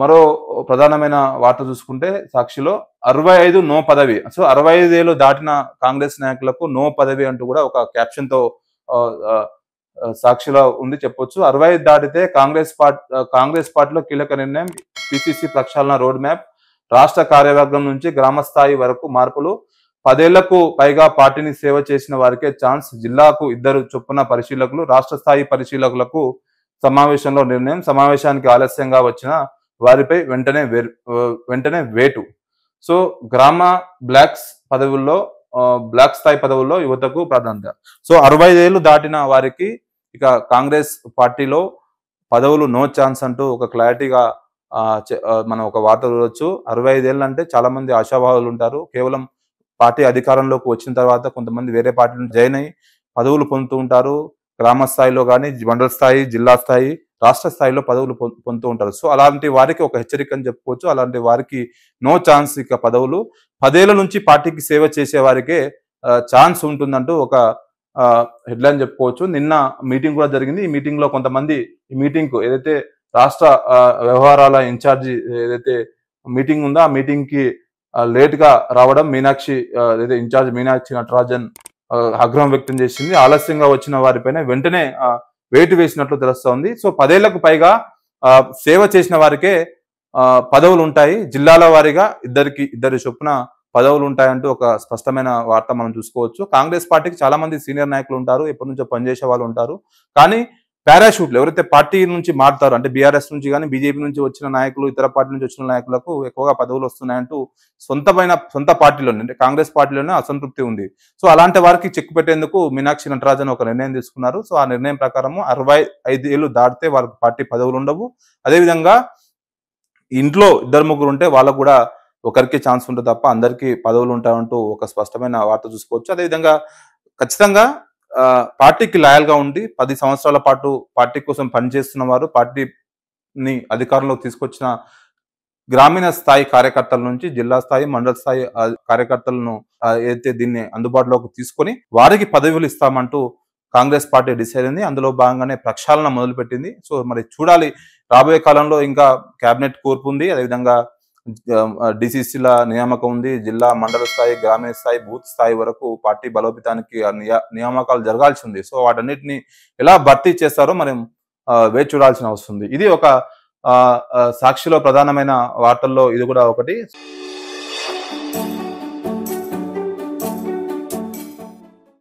మరో ప్రధానమైన వార్త చూసుకుంటే సాక్షిలో 65 నో పదవి. సో 65 ఏళ్ళు దాటిన కాంగ్రెస్ నాయకులకు నో పదవి అంటూ కూడా ఒక క్యాప్షన్ తో సాక్షిలో ఉంది చెప్పొచ్చు. 65 దాటితే కాంగ్రెస్ పార్టీలో కీలక నిర్ణయం. పిసిసి ప్రక్షాళన రోడ్ మ్యాప్. రాష్ట్ర కార్యవర్గం నుంచి గ్రామ స్థాయి వరకు మార్పులు. 10 ఏళ్లకు పైగా పార్టీని సేవ చేసిన వారికే ఛాన్స్. జిల్లాకు 2 చొప్పున పరిశీలకులు. రాష్ట్ర స్థాయి పరిశీలకులకు సమావేశంలో నిర్ణయం. సమావేశానికి ఆలస్యంగా వచ్చిన వారిపై వెంటనే వేటు. సో గ్రామ బ్లాక్ స్థాయి పదవుల్లో యువతకు ప్రాధాన్యత. సో 65 ఏళ్ళు దాటిన వారికి ఇక కాంగ్రెస్ పార్టీలో పదవులు నో ఛాన్స్ అంటూ ఒక క్లారిటీగా మనం ఒక వార్త చూడొచ్చు. 65 ఏళ్ళు అంటే చాలా మంది ఆశావాహులు ఉంటారు. కేవలం పార్టీ అధికారంలోకి వచ్చిన తర్వాత కొంతమంది వేరే పార్టీలను జాయిన్ అయ్యి పదవులు పొందుతూ ఉంటారు. గ్రామ స్థాయిలో కానీ, మండల స్థాయి, జిల్లా స్థాయి, రాష్ట్ర స్థాయిలో పదవులు పొందుతూ ఉంటారు. సో అలాంటి వారికి ఒక హెచ్చరిక అని చెప్పుకోవచ్చు. అలాంటి వారికి నో ఛాన్స్ ఇక పదవులు. 10 ఏళ్ల నుంచి పార్టీకి సేవ చేసే వారికే ఛాన్స్ ఉంటుందంటూ ఒక హెడ్లైన్ చెప్పుకోవచ్చు. నిన్న మీటింగ్ కూడా జరిగింది. ఈ మీటింగ్ లో కొంతమంది ఈ మీటింగ్ కు ఏదైతే రాష్ట్ర వ్యవహారాల ఇన్ఛార్జి ఏదైతే మీటింగ్ ఉందో ఆ మీటింగ్ కి లేట్ గా రావడం ఇన్ఛార్జ్ మీనాక్షి నటరాజన్ ఆగ్రహం వ్యక్తం చేసింది. ఆలస్యంగా వచ్చిన వారిపైన వెంటనే వేటు వేసినట్లు తెలుస్తోంది. సో 10 ఏళ్లకు పైగా సేవ చేసిన వారికే పదవులు ఉంటాయి. జిల్లాల వారీగా ఇద్దరు చొప్పున పదవులు ఉంటాయంటూ ఒక స్పష్టమైన వార్త మనం చూసుకోవచ్చు. కాంగ్రెస్ పార్టీకి చాలా మంది సీనియర్ నాయకులు ఉంటారు, ఎప్పటి నుంచో పనిచేసే వాళ్ళు ఉంటారు. కానీ పారాషూట్లు ఎవరైతే పార్టీ నుంచి మారుతారో అంటే బీఆర్ఎస్ నుంచి కానీ బీజేపీ నుంచి వచ్చిన నాయకులు, ఇతర పార్టీ నుంచి వచ్చిన నాయకులకు ఎక్కువగా పదవులు వస్తున్నాయంటూ సొంత పార్టీలోనే అంటే కాంగ్రెస్ పార్టీలోనే అసంతృప్తి ఉంది. సో అలాంటి వారికి చెక్ పెట్టేందుకు మీనాక్షి నటరాజన్ ఒక నిర్ణయం తీసుకున్నారు. సో ఆ నిర్ణయం ప్రకారము 65 ఏళ్ళు దాటితే వాళ్ళకి పార్టీ పదవులు ఉండవు. అదేవిధంగా ఇంట్లో 2-3 ఉంటే వాళ్ళకు కూడా ఒకరికి ఛాన్స్ ఉంటుంది తప్ప అందరికీ పదవులు ఉంటాయంటూ ఒక స్పష్టమైన వార్త చూసుకోవచ్చు. అదేవిధంగా ఖచ్చితంగా పార్టీకి లాయల్ గా ఉండి 10 సంవత్సరాల పాటు పార్టీ కోసం పనిచేస్తున్న వారు, పార్టీని అధికారంలోకి తీసుకొచ్చిన గ్రామీణ స్థాయి కార్యకర్తల నుంచి జిల్లా స్థాయి, మండల స్థాయి కార్యకర్తలను అయితే దీన్ని అందుబాటులోకి తీసుకొని వారికి పదవులు ఇస్తామంటూ కాంగ్రెస్ పార్టీ డిసైడ్ అయింది. అందులో భాగంగానే ప్రక్షాళన మొదలుపెట్టింది. సో మరి చూడాలి, రాబోయే కాలంలో ఇంకా కేబినెట్ కూర్పు ఉంది. అదేవిధంగా డిసిసిల నియామకం ఉంది. జిల్లా, మండల స్థాయి, గ్రామీణ స్థాయి, బూత్ స్థాయి వరకు పార్టీ బలోపేతానికి నియామకాలు జరగాల్సి ఉంది. సో వాటన్నిటిని ఎలా భర్తీ చేస్తారో మనం వేచి చూడాల్సిన అవసరం ఉంది. ఇది ఒక సాక్షిలో ప్రధానమైన వార్తల్లో ఇది కూడా ఒకటి.